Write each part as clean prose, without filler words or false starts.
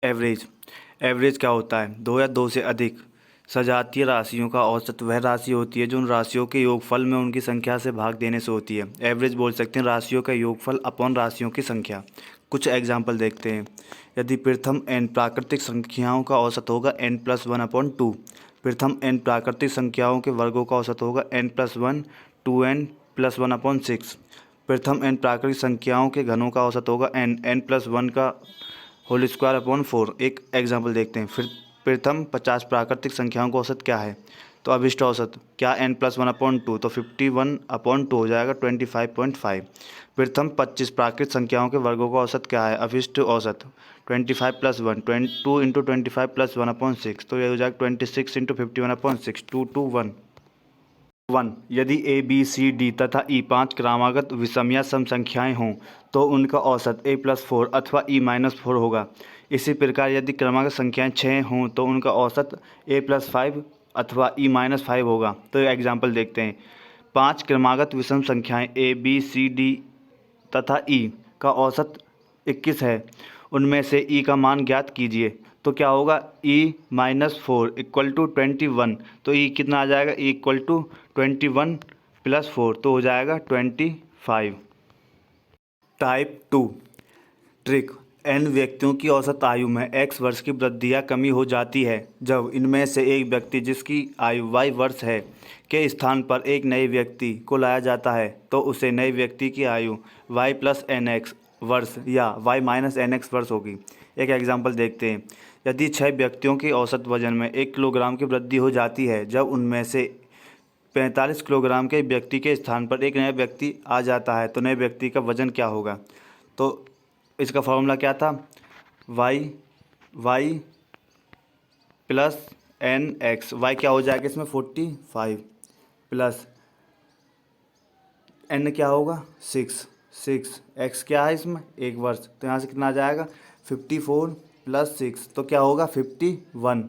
Average. Average क्या होता है? दो या दो से अधिक सजातीय राशियों का औसत वह राशि होती है जो उन राशियों के योगफल में उनकी संख्या से भाग देने से होती है। एवरेज बोल सकते हैं राशियों का योगफल अपॉन राशियों की संख्या। कुछ एग्जाम्पल देखते हैं। यदि प्रथम n प्राकृतिक संख्याओं का औसत होगा n+1/2। प्रथम n प्राकृतिक संख्याओं के वर्गों का औसत होगा n+1 2n+1/6। प्रथम n प्राकृतिक संख्याओं के घनों का औसत होगा n+1 का होल स्क्वायर अपॉन 4। एक एग्जाम्पल देखते हैं। फिर प्रथम 50 प्राकृतिक संख्याओं का औसत क्या है? तो अभिष्ट औसत क्या n+1/2, तो 51/2 हो जाएगा 25.5। प्रथम 25 प्राकृतिक संख्याओं के वर्गों का औसत क्या है? अभिष्ट औसत 25 + 1 2 × 25 + 1/6, तो ये हो जाएगा 26 × 51/6 2 to 1। यदि ए बी सी डी तथा ई 5 क्रमागत विषम या सम संख्याएं हों तो उनका औसत a+4 अथवा e-4 होगा। इसी प्रकार यदि क्रमागत संख्याएं 6 हों तो उनका औसत a+5 अथवा e-5 होगा। तो एग्जाम्पल देखते हैं। 5 क्रमागत विषम संख्याएं a b c d तथा e का औसत 21 है। उनमें से e का मान ज्ञात कीजिए। तो क्या होगा? e-4 = 21। तो e कितना आ जाएगा? e = 21 + 4, तो हो जाएगा 25। Type 2 trick. n व्यक्तियों की औसत आयु में x वर्ष की वृद्धि या कमी हो जाती है जब इनमें से एक व्यक्ति जिसकी आयु y वर्ष है के स्थान पर एक नए व्यक्ति को लाया जाता है तो उसे नए व्यक्ति की आयु y + nx वर्ष या y - nx वर्ष होगी। एक एग्जाम्पल देखते हैं। यदि 6 व्यक्तियों के औसत वजन में 1 किलोग्राम की वृद्धि हो जाती है जब उनमें से 45 किलोग्राम के व्यक्ति के स्थान पर एक नया व्यक्ति आ जाता है तो नए व्यक्ति का वजन क्या होगा? तो इसका फॉर्मूला क्या था? y + nx। y क्या हो जाएगा इसमें? 45 प्लस n क्या होगा? 6 x क्या है इसमें? 1 वर्ष, तो यहाँ से कितना आ जाएगा? 54 + 6, तो क्या होगा? 51।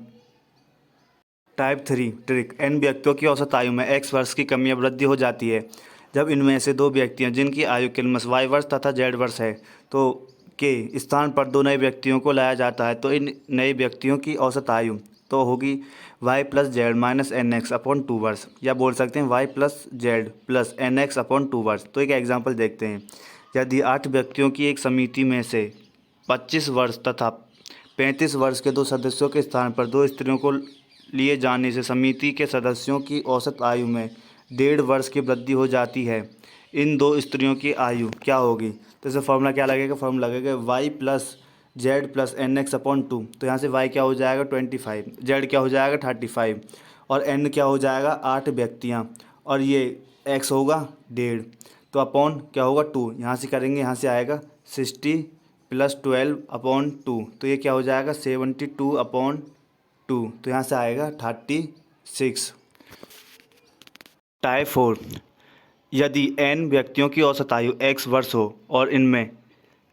Type 3 trick. n व्यक्तियों की औसत आयु में x वर्ष की कमी या वृद्धि हो जाती है जब इनमें से 2 व्यक्ति हैं जिनकी आयु क्रमशः y वर्ष तथा z वर्ष है तो के स्थान पर 2 नए व्यक्तियों को लाया जाता है तो इन नए व्यक्तियों की औसत आयु तो होगी y + z - nx/2 वर्ष, या बोल सकते हैं y + z + nx/2 वर्ष। तो एक एग्जांपल देखते हैं। यदि 8 व्यक्तियों की एक समिति में से 25 वर्ष तथा 35 वर्ष के 2 सदस्यों के स्थान पर 2 स्त्रियों को लिए जाने से समिति के सदस्यों की औसत आयु में 1.5 वर्ष की वृद्धि हो जाती है। इन 2 स्त्रियों की आयु क्या होगी? तो इसका फॉर्मूला क्या लगेगा? फॉर्मूला लगेगा y + z + nx/2। तो यहाँ से y क्या हो जाएगा? 25, z क्या हो जाएगा? 35 और n क्या हो जाएगा? 8 व्यक्तियाँ, और ये x होगा 1.5, तो अपॉन क्या होगा? 2। यहाँ से करेंगे, यहाँ से आएगा 60 + 12/2, तो ये क्या हो जाएगा? 72/2, तो यहाँ से आएगा 36। टाइप 4। यदि n व्यक्तियों की औसत आयु x वर्ष हो और इनमें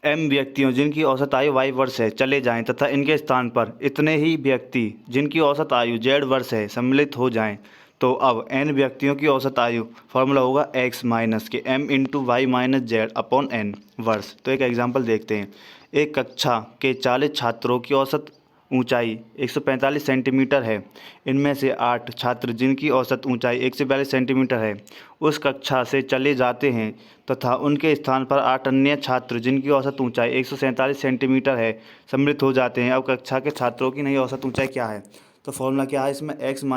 m व्यक्तियों जिनकी औसत आयु y वर्ष है चले जाएं तथा इनके स्थान पर इतने ही व्यक्ति जिनकी औसत आयु z वर्ष है सम्मिलित हो जाएं तो अब n व्यक्तियों की औसत आयु फॉर्मूला होगा x माइनस के m × y - z/n वर्ष। तो एक एग्जांपल देखते हैं। एक कक्षा के 40 छात्रों की औसत ऊंचाई 145 सेंटीमीटर है। इनमें से 8 छात्र जिनकी औसत ऊंचाई 142 सेंटीमीटर है उस कक्षा से चले जाते हैं तथा उनके स्थान पर 8 अन्य छात्र जिनकी औसत ऊंचाई 147 सेंटीमीटर है सम्मिलित हो जाते हैं। अब कक्षा के छात्रों की नई औसत ऊंचाई क्या है? तो फॉर्मूला क्या है इसमें? x - m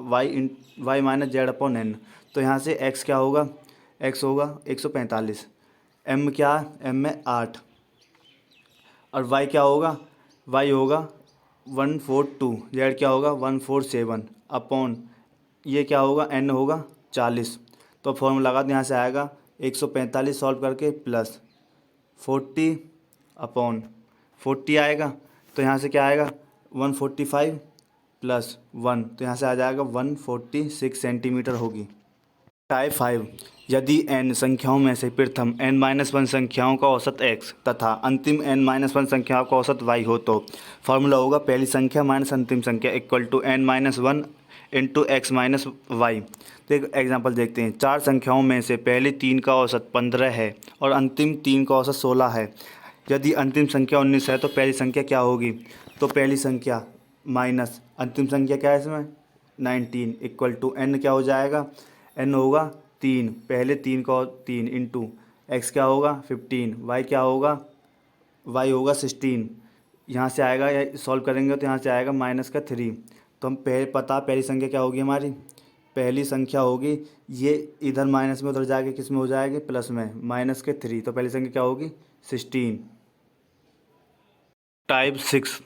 y - z/n। तो यहाँ से x क्या होगा? x होगा 145, m क्या है? m में 8, और y क्या होगा? y होगा 142, z क्या होगा? 147 अपॉन ये क्या होगा? n होगा 40। तो फॉर्मूला लगा, तो यहाँ से आएगा 145 सॉल्व करके प्लस 40/40 आएगा। तो यहाँ से क्या आएगा? 145 + 1, तो यहाँ से आ जाएगा 146 सेंटीमीटर होगी। टाइप 5। यदि n संख्याओं में से प्रथम n-1 संख्याओं का औसत x तथा अंतिम n-1 संख्याओं का औसत y हो तो फॉर्मूला होगा पहली संख्या माइनस अंतिम संख्या = n-1 × x - y। तो एक एग्जांपल देखते हैं। 4 संख्याओं में से पहली 3 का औसत 15 है और अंतिम 3 का औसत 16 है। यदि अंतिम संख्या 19 है तो पहली संख्या क्या होगी? तो पहली संख्या माइनस अंतिम संख्या क्या है इसमें 19 इक्वल टू n क्या हो जाएगा? n होगा 3, पहले 3 का 3 इंटू x क्या होगा 15, y क्या होगा? y होगा 16। यहाँ से आएगा या सॉल्व करेंगे तो यहाँ से आएगा माइनस का 3। तो हम पहली संख्या क्या होगी हमारी? पहली संख्या होगी ये इधर माइनस में उधर जाके किस में हो जाएगी? प्लस में, माइनस के 3। तो पहली संख्या क्या होगी? 16। टाइप 6,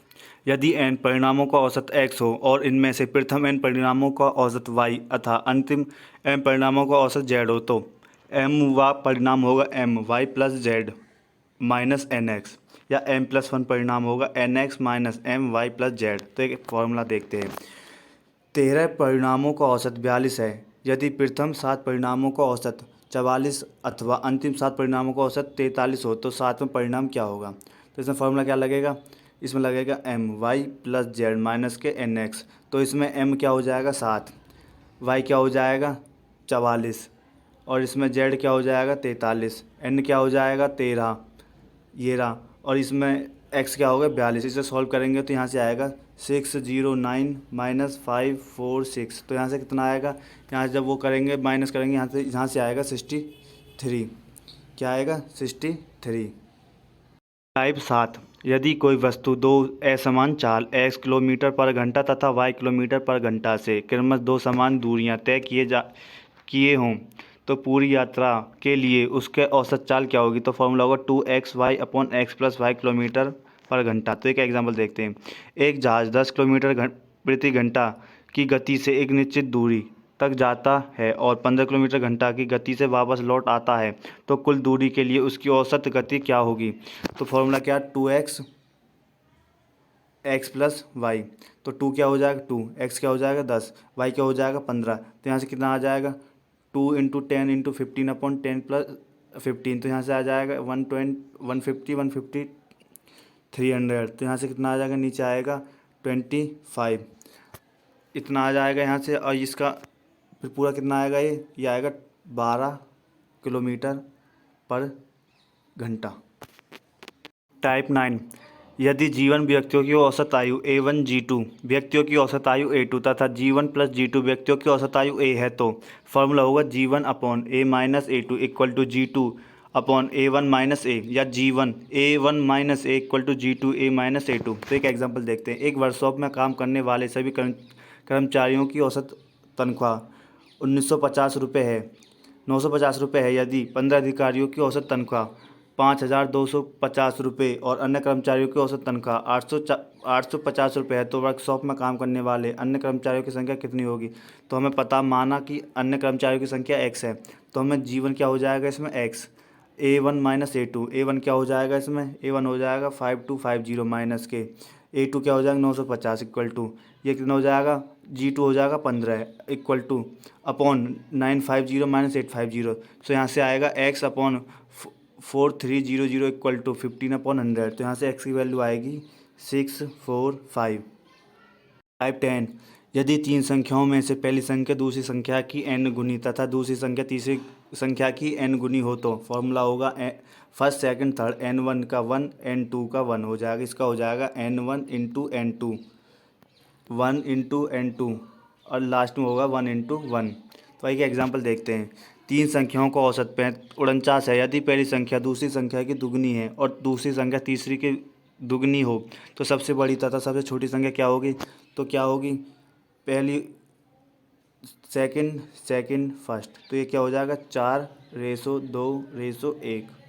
यदि n परिणामों का औसत x हो और इनमें से प्रथम n परिणामों का औसत y अतः अंतिम m परिणामों का औसत z हो तो m वा परिणाम होगा m y plus z minus N X, या m प्लस 1 परिणाम होगा N X minus M Y plus Z. तो एक फॉर्मूला देखते हैं। 13 परिणामों का औसत 42 है यदि प्रथम 7 परिणामों का औसत 44 अथवा अंतिम 7 परिणामों का औसत 43 हो तो 7वां परिणाम क्या होगा? तो इसमें फॉर्मूला क्या लगेगा? इसमें लगेगा M Y plus Z minus के एन एक्स। तो इसमें एम क्या हो जाएगा 7, वाई क्या हो जाएगा 44 और इसमें जेड क्या हो जाएगा 43, एन क्या हो जाएगा 13 ये रहा, और इसमें x क्या होगा 42। इसे सॉल्व करेंगे तो यहाँ से आएगा 609 माइनस 546। तो यहाँ से कितना आएगा? यहाँ से जब वो करेंगे माइनस करेंगे यहाँ से आएगा 63। क्या आएगा 63। टाइप 7, यदि कोई वस्तु दो असमान चाल x किलोमीटर पर घंटा तथा y किलोमीटर पर घंटा से क्रमशः दो समान दूरियां तय किए हों तो पूरी यात्रा के लिए उसके औसत चाल क्या होगी? तो फॉर्मूला होगा 2xy upon x plus Y kilometre पर घंटा। तो एक एग्जांपल देखते हैं। एक जहाज़ 10 किलोमीटर प्रति घंटा की गति से एक निश्चित दूरी तक जाता है और 15 किलोमीटर घंटा की गति से वापस लौट आता है तो कुल दूरी के लिए उसकी औसत गति क्या होगी? तो फॉर्मूला क्या? 2x x plus Y. तो 2 क्या हो जाएगा 2, x क्या हो जाएगा 10, y क्या हो जाएगा 15। तो यहाँ से कितना आ जाएगा 2 इंटू 10 इंटू 15 अपॉन 10 प्लस 15। तो यहाँ से आ जाएगा 150 150 300। तो यहाँ से कितना आ जाएगा? नीचे आएगा 25 इतना आ जाएगा यहाँ से। और इसका फिर पूरा कितना आएगा? ये आएगा 12 किलोमीटर पर घंटा। टाइप 9, यदि G1 व्यक्तियों की औसत आयु A1 G2 व्यक्तियों की औसत आयु A2 तथा G1 प्लस G2 व्यक्तियों की औसत आयु A है तो फॉर्मूला होगा G1 upon A minus A2 equal to G2 upon A1 minus A, या G1 A1 minus A equal to G2 A minus A2। तो एक एग्जांपल देखते हैं। एक वर्कशॉप में काम करने वाले सभी कर्मचारियों की औसत तनख्वाह 1950 रुपये है 950 रुपये है यदि 15 अधिकारियों की औसत तनख्वाह 5250 रुपये और अन्य कर्मचारियों की औसत तनख्वाह 850 रुपये है तो वर्कशॉप में काम करने वाले अन्य कर्मचारियों की संख्या कितनी होगी? तो हमें पता माना कि अन्य कर्मचारियों की संख्या x है तो हमें G1 क्या हो जाएगा इसमें x, A1 minus A2, A1 क्या हो जाएगा इसमें? A1 हो जाएगा 5250 माइनस के A2 क्या हो जाएगा 950 इक्वल टू ये कितना हो जाएगा? G2 हो जाएगा 15 equal to upon 950 minus 850। So यहाँ से आएगा x upon 4300 equal to 15 upon 100। तो यहाँ से x की वैल्यू आएगी 645। टाइप 10, यदि तीन संख्याओं में से पहली संख्या दूसरी संख्या की n गुनी तथा दूसरी संख्या तीसरी संख्या की n गुनी हो तो फॉर्मूला होगा फर्स्ट सेकंड थर्ड n1 का 1 n2 का 1 हो जाएगा। इसका हो जाएगा n1 into n2 1 into n2 और लास्ट में होगा 1 इंटू 1। तो एक एग्जांपल देखते हैं। तीन संख्याओं का औसत 49 है यदि पहली संख्या दूसरी संख्या की दुगनी है और दूसरी संख्या तीसरी की दुगनी हो तो सबसे बड़ी तथा सबसे छोटी संख्या क्या होगी? तो क्या होगी? पहली सेकंड फर्स्ट। तो ये क्या हो जाएगा 4:2:1।